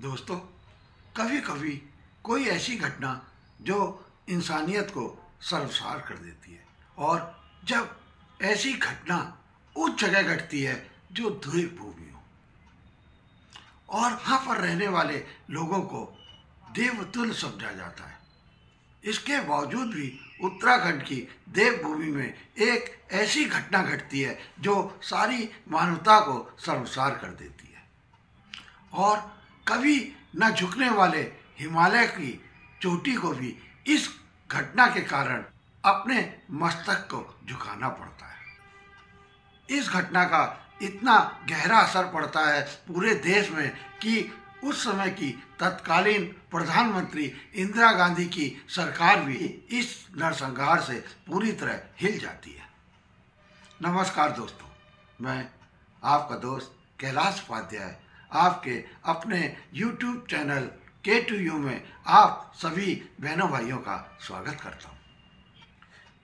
दोस्तों, कभी कभी कोई ऐसी घटना जो इंसानियत को शर्मसार कर देती है, और जब ऐसी घटना उस जगह घटती है जो द्वीप भूमि हो और वहाँ पर रहने वाले लोगों को देवतुल्य समझा जाता है। इसके बावजूद भी उत्तराखंड की देवभूमि में एक ऐसी घटना घटती है जो सारी मानवता को शर्मसार कर देती है, और कभी न झुकने वाले हिमालय की चोटी को भी इस घटना के कारण अपने मस्तक को झुकाना पड़ता है। इस घटना का इतना गहरा असर पड़ता है पूरे देश में कि उस समय की तत्कालीन प्रधानमंत्री इंदिरा गांधी की सरकार भी इस नरसंहार से पूरी तरह हिल जाती है। नमस्कार दोस्तों, मैं आपका दोस्त कैलाश उपाध्याय आपके अपने YouTube चैनल K2U में आप सभी बहनों भाइयों का स्वागत करता हूँ।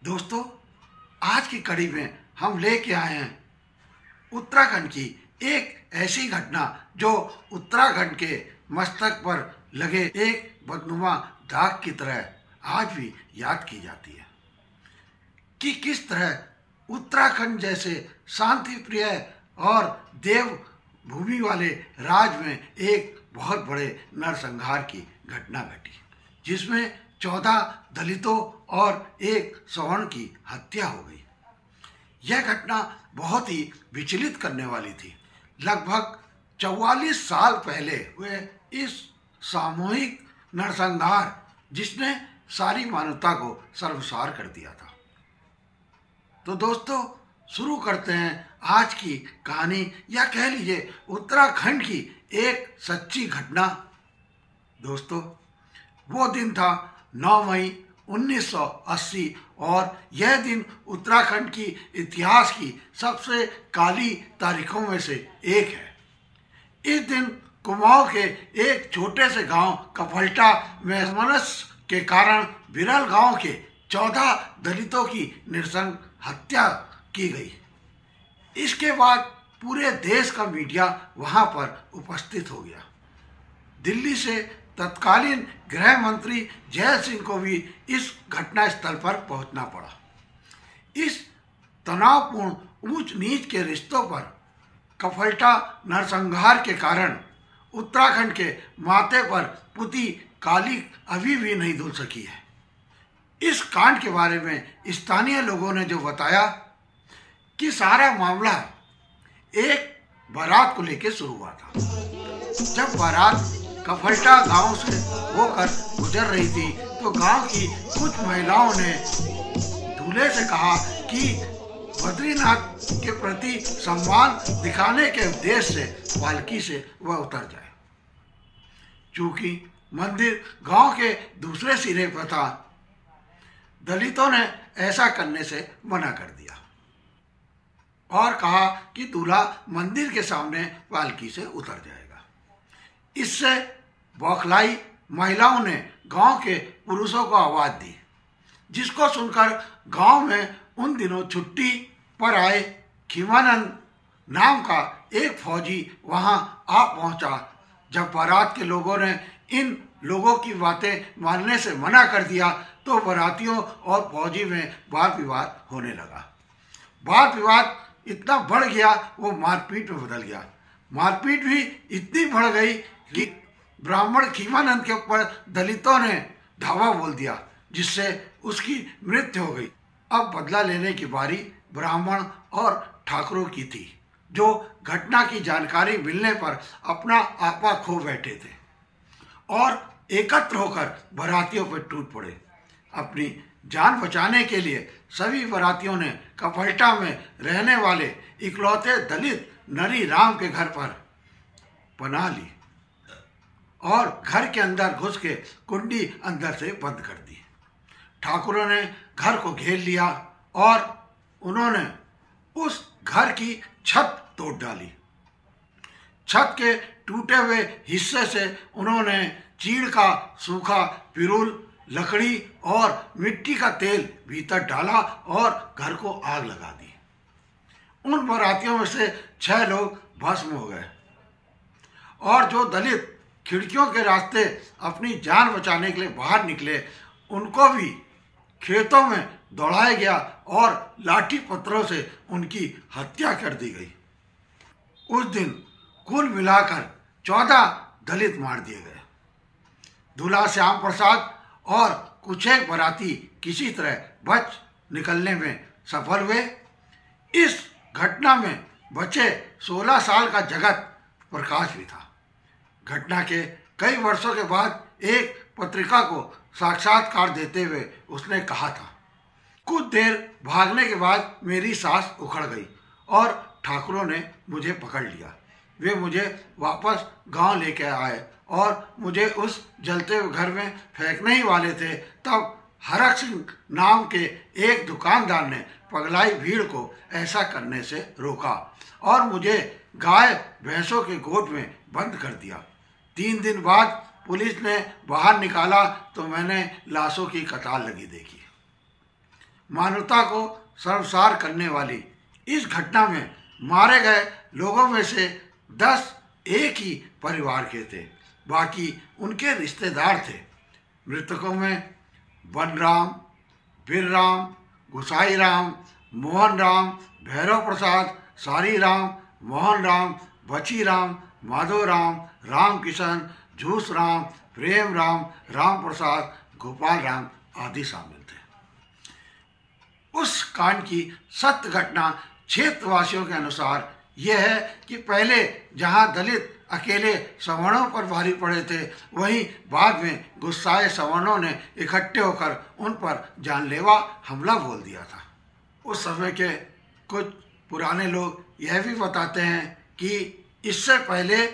दोस्तों, आज की कड़ी में हम लेके आए हैं उत्तराखंड की एक ऐसी घटना जो उत्तराखंड के मस्तक पर लगे एक बदनुमा दाग की तरह आज भी याद की जाती है कि किस तरह उत्तराखंड जैसे शांति प्रिय और देव भूमि वाले राज्य में एक बहुत बड़े नरसंहार की घटना घटी, जिसमें 14 दलितों और एक सवर्ण की हत्या हो गई। यह घटना बहुत ही विचलित करने वाली थी। लगभग 44 साल पहले हुए इस सामूहिक नरसंहार जिसने सारी मानवता को शर्मसार कर दिया था। तो दोस्तों, शुरू करते हैं आज की कहानी, या कह लीजिए उत्तराखंड की एक सच्ची घटना। दोस्तों, वो दिन था 9 मई 1980, और यह दिन उत्तराखंड की इतिहास की सबसे काली तारीखों में से एक है। इस दिन कुमाऊं के एक छोटे से गांव कफल्टा में मनस के कारण बिरल गांव के 14 दलितों की नृशंस हत्या की गई। इसके बाद पूरे देश का मीडिया वहां पर उपस्थित हो गया। दिल्ली से तत्कालीन गृह मंत्री जय सिंह को भी इस घटना स्थल पर पहुंचना पड़ा। इस तनावपूर्ण ऊंच नीच के रिश्तों पर कफल्टा नरसंहार के कारण उत्तराखंड के माथे पर पुती काली अभी भी नहीं धुल सकी है। इस कांड के बारे में स्थानीय लोगों ने जो बताया कि सारा मामला एक बारात को लेकर शुरू हुआ था। जब बारात कफल्टा गांव से होकर गुजर रही थी तो गांव की कुछ महिलाओं ने दूल्हे से कहा कि बद्रीनाथ के प्रति सम्मान दिखाने के उद्देश्य से पालकी से वह उतर जाए। चूंकि मंदिर गांव के दूसरे सिरे पर था, दलितों ने ऐसा करने से मना कर दिया और कहा कि दूल्हा मंदिर के सामने पालकी से उतर जाएगा। इससे बौखलाई महिलाओं ने गांव के पुरुषों को आवाज दी, जिसको सुनकर गांव में उन दिनों छुट्टी पर आए खीमानंद नाम का एक फौजी वहां आ पहुंचा। जब बारात के लोगों ने इन लोगों की बातें मानने से मना कर दिया तो बारातियों और फौजी में वाद विवाद होने लगा। वाद विवाद इतना बढ़ गया, वो मारपीट में बदल गया। मारपीट भी इतनी बढ़ गई कि ब्राह्मण खीमानंद के ऊपर दलितों ने धावा बोल दिया, जिससे उसकी मृत्यु हो गई। अब बदला लेने की बारी ब्राह्मण और ठाकुरों की थी, जो घटना की जानकारी मिलने पर अपना आपा खो बैठे थे और एकत्र होकर बारातियों पर टूट पड़े। अपनी जान बचाने के लिए सभी बारातियों ने कफल्टा में रहने वाले इकलौते दलित नरी राम के घर पर पनाह ली और घर के अंदर घुस के कुंडी अंदर से बंद कर दी। ठाकुरों ने घर को घेर लिया और उन्होंने उस घर की छत तोड़ डाली। छत के टूटे हुए हिस्से से उन्होंने चीड़ का सूखा पिरूल, लकड़ी और मिट्टी का तेल भीतर डाला और घर को आग लगा दी। उन बारातियों में से 6 लोग भस्म हो गए और जो दलित खिड़कियों के रास्ते अपनी जान बचाने के लिए बाहर निकले, उनको भी खेतों में दौड़ाया गया और लाठी पत्थरों से उनकी हत्या कर दी गई। उस दिन कुल मिलाकर 14 दलित मार दिए गए। दूल्हा श्याम प्रसाद और कुछ एक बाराती किसी तरह बच निकलने में सफल हुए। इस घटना में बचे 16 साल का जगत प्रकाश भी था। घटना के कई वर्षों के बाद एक पत्रिका को साक्षात्कार देते हुए उसने कहा था, कुछ देर भागने के बाद मेरी सांस उखड़ गई और ठाकुरों ने मुझे पकड़ लिया। वे मुझे वापस गांव लेके आए और मुझे उस जलते हुए घर में फेंकने ही वाले थे। तब हरक सिंह नाम के एक दुकानदार ने पगलाई भीड़ को ऐसा करने से रोका और मुझे गाय भैंसों के गोद में बंद कर दिया। 3 दिन बाद पुलिस ने बाहर निकाला तो मैंने लाशों की कतार लगी देखी। मानवता को शर्मसार करने वाली इस घटना में मारे गए लोगों में से 10 एक ही परिवार के थे, बाकी उनके रिश्तेदार थे। मृतकों में बनराम, बीरराम, गुसाई राम, मोहन राम, भैरव प्रसाद, सारी राम, मोहन राम, बची राम, माधव राम, राम किशन, झूस राम, प्रेम राम, राम प्रसाद, गोपाल राम आदि शामिल थे। उस कांड की सत्य घटना क्षेत्रवासियों के अनुसार यह है कि पहले जहां दलित अकेले सवर्णों पर भारी पड़े थे, वहीं बाद में गुस्साए सवर्णों ने इकट्ठे होकर उन पर जानलेवा हमला बोल दिया था। उस समय के कुछ पुराने लोग यह भी बताते हैं कि इससे पहले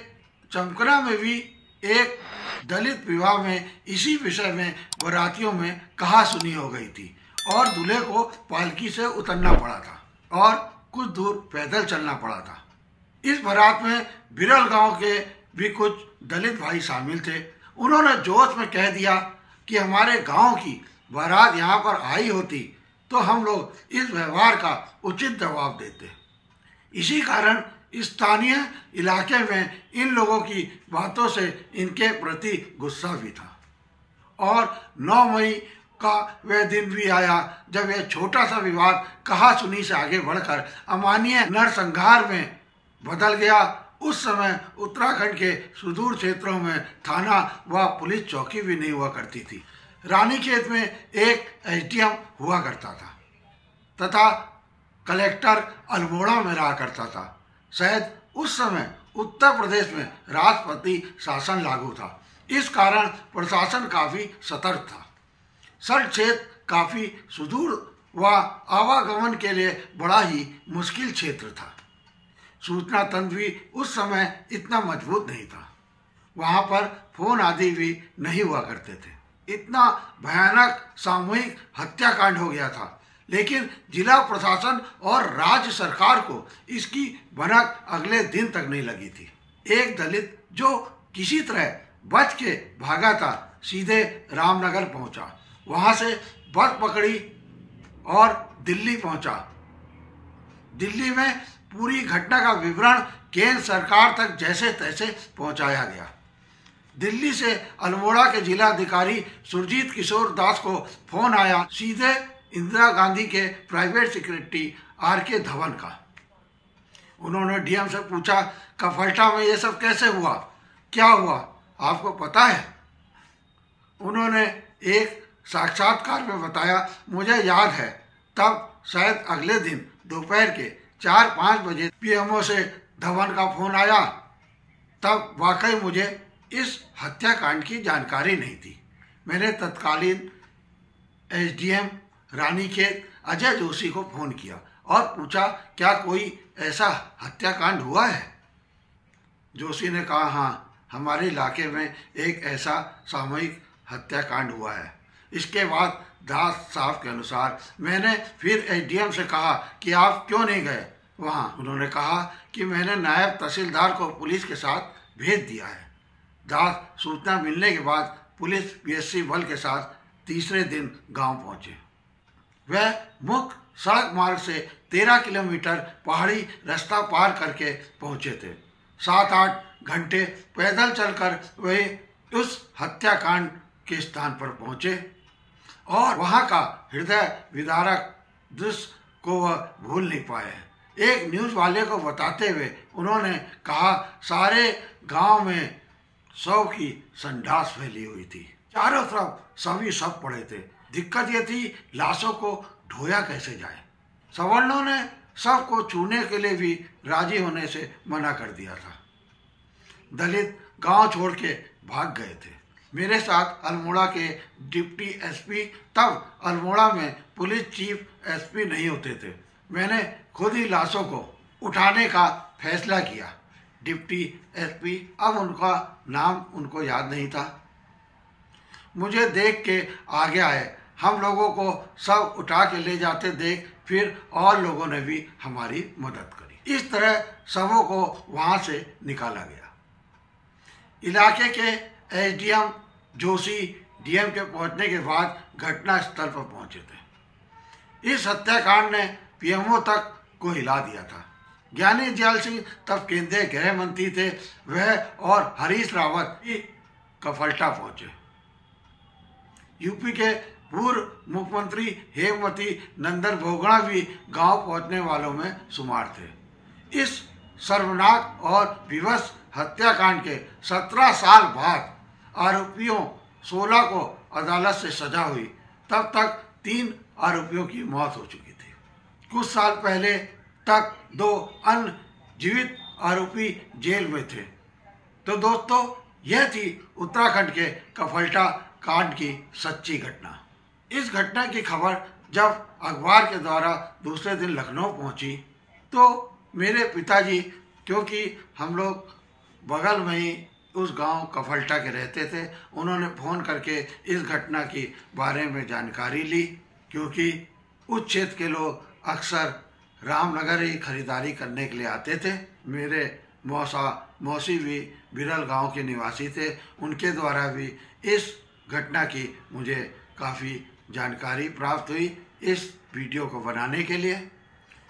चमकना में भी एक दलित विवाह में इसी विषय में बारातियों में कहा सुनी हो गई थी और दूल्हे को पालकी से उतरना पड़ा था और कुछ दूर पैदल चलना पड़ा था। इस बारात में बिरल गांव के भी कुछ दलित भाई शामिल थे। उन्होंने जोश में कह दिया कि हमारे गांव की बारात यहाँ पर आई होती तो हम लोग इस व्यवहार का उचित जवाब देते। इसी कारण स्थानीय इलाके में इन लोगों की बातों से इनके प्रति गुस्सा भी था और 9 मई का वह दिन भी आया जब यह छोटा सा विवाद कहा सुनी से आगे बढ़कर अमानवीय नरसंहार में बदल गया। उस समय उत्तराखंड के सुदूर क्षेत्रों में थाना व पुलिस चौकी भी नहीं हुआ करती थी। रानीखेत में एक एसडीएम हुआ करता था तथा कलेक्टर अल्मोड़ा में रहा करता था। शायद उस समय उत्तर प्रदेश में राष्ट्रपति शासन लागू था, इस कारण प्रशासन काफी सतर्क था। सर क्षेत्र काफी सुदूर व आवागमन के लिए बड़ा ही मुश्किल क्षेत्र था। सूचना तंत्र भी उस समय इतना मजबूत नहीं था। वहां पर फोन आदि भी नहीं हुआ करते थे। इतना भयानक सामूहिक हत्याकांड हो गया था, लेकिन जिला प्रशासन और राज्य सरकार को इसकी भनक अगले दिन तक नहीं लगी थी। एक दलित जो किसी तरह बच के भागा था सीधे रामनगर पहुंचा, वहां से बस पकड़ी और दिल्ली पहुंचा। दिल्ली में पूरी घटना का विवरण केंद्र सरकार तक जैसे तैसे पहुंचाया गया। दिल्ली से अल्मोड़ा के जिलाधिकारी सुरजीत किशोर दास को फोन आया, सीधे इंदिरा गांधी के प्राइवेट सेक्रेटरी आर.के. धवन का। उन्होंने डीएम से पूछा, कफल्टा में ये सब कैसे हुआ, क्या हुआ, आपको पता है? उन्होंने एक साक्षात्कार में बताया, मुझे याद है तब शायद अगले दिन दोपहर के 4-5 बजे पीएमओ से धवन का फोन आया। तब वाकई मुझे इस हत्याकांड की जानकारी नहीं थी। मैंने तत्कालीन एसडीएम रानीखेत अजय जोशी को फोन किया और पूछा, क्या कोई ऐसा हत्याकांड हुआ है? जोशी ने कहा, हाँ, हमारे इलाके में एक ऐसा सामूहिक हत्याकांड हुआ है। इसके बाद दास साहब के अनुसार मैंने फिर एसडीएम से कहा कि आप क्यों नहीं गए वहाँ? उन्होंने कहा कि मैंने नायब तहसीलदार को पुलिस के साथ भेज दिया है। दास सूचना मिलने के बाद पुलिस पीएससी बल के साथ तीसरे दिन गांव पहुंचे। वह मुख्य सड़क मार्ग से 13 किलोमीटर पहाड़ी रास्ता पार करके पहुंचे थे। 7-8 घंटे पैदल चलकर वे उस हत्याकांड के स्थान पर पहुंचे और वहां का हृदय विदारक दृश्य को वह भूल नहीं पाए। एक न्यूज़ वाले को बताते हुए उन्होंने कहा, सारे गांव में शव की संडास फैली हुई थी, चारों तरफ सभी शव पड़े थे। दिक्कत यह थी लाशों को ढोया कैसे जाए। सवर्णों ने शव को छूने के लिए भी राजी होने से मना कर दिया था। दलित गांव छोड़ के भाग गए थे। मेरे साथ अल्मोड़ा के डिप्टी एसपी, तब अल्मोड़ा में पुलिस चीफ एसपी नहीं होते थे। मैंने खुद ही लाशों को उठाने का फैसला किया। डिप्टी एसपी, अब उनका नाम उनको याद नहीं था, मुझे देख के आगे आए। हम लोगों को सब उठा के ले जाते देख फिर और लोगों ने भी हमारी मदद करी। इस तरह सबों को वहां से निकाला गया। इलाके के एसडीएम जोशी डीएम के पहुंचने के बाद घटना स्थल पर पहुंचे थे। इस हत्याकांड ने पीएमओ तक को हिला दिया था। ज्ञानी जैल सिंह तब केंद्रीय गृह मंत्री थे, वह और हरीश रावत भी कफल्टा पहुंचे। यूपी के पूर्व मुख्यमंत्री हेमवती नंदन बहुगुणा भी गांव पहुंचने वालों में शुमार थे। इस शर्मनाक और विवश हत्याकांड के 17 साल बाद आरोपियों 16 को अदालत से सजा हुई। तब तक 3 आरोपियों की मौत हो चुकी थी। कुछ साल पहले तक 2 अन्य जीवित आरोपी जेल में थे। तो दोस्तों, यह थी उत्तराखंड के कफल्टा कांड की सच्ची घटना। इस घटना की खबर जब अखबार के द्वारा दूसरे दिन लखनऊ पहुंची तो मेरे पिताजी, क्योंकि हम लोग बगल में ही उस गांव कफल्टा के रहते थे, उन्होंने फ़ोन करके इस घटना की बारे में जानकारी ली। क्योंकि उस क्षेत्र के लोग अक्सर रामनगर ही खरीदारी करने के लिए आते थे। मेरे मौसी भी बिरल गांव के निवासी थे, उनके द्वारा भी इस घटना की मुझे काफ़ी जानकारी प्राप्त हुई इस वीडियो को बनाने के लिए।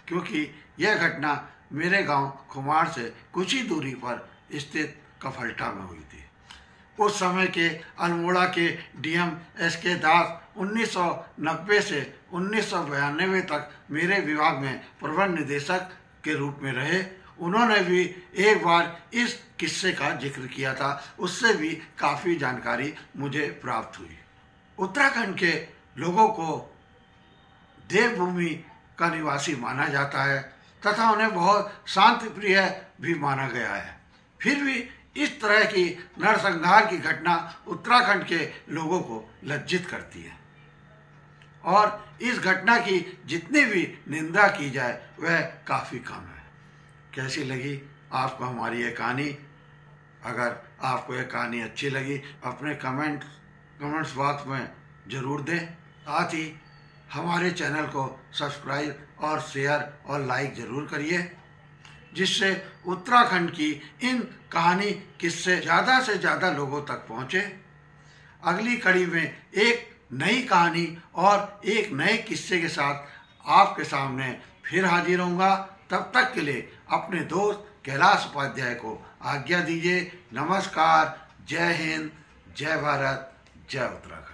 क्योंकि यह घटना मेरे गांव खुमार से कुछ ही दूरी पर स्थित कफल्टा में हुई थी। उस समय के अल्मोड़ा के डीएम एसके दास 1990 से 1992 तक मेरे विभाग में प्रबंध निदेशक के रूप में रहे। उन्होंने भी एक बार इस किस्से का जिक्र किया था, उससे भी काफ़ी जानकारी मुझे प्राप्त हुई। उत्तराखंड के लोगों को देवभूमि का निवासी माना जाता है तथा उन्हें बहुत शांति प्रिय भी माना गया है। फिर भी इस तरह की नरसंहार की घटना उत्तराखंड के लोगों को लज्जित करती है और इस घटना की जितनी भी निंदा की जाए वह काफ़ी कम है। कैसी लगी आपको हमारी ये कहानी? अगर आपको ये कहानी अच्छी लगी अपने कमेंट्स बॉक्स में ज़रूर दें। साथ ही हमारे चैनल को सब्सक्राइब और शेयर और लाइक ज़रूर करिए, जिससे उत्तराखंड की इन कहानी किस्से ज़्यादा से ज़्यादा लोगों तक पहुँचे। अगली कड़ी में एक नई कहानी और एक नए किस्से के साथ आपके सामने फिर हाजिर होऊंगा। तब तक के लिए अपने दोस्त कैलाश उपाध्याय को आज्ञा दीजिए। नमस्कार, जय हिंद, जय भारत, जय उत्तराखंड।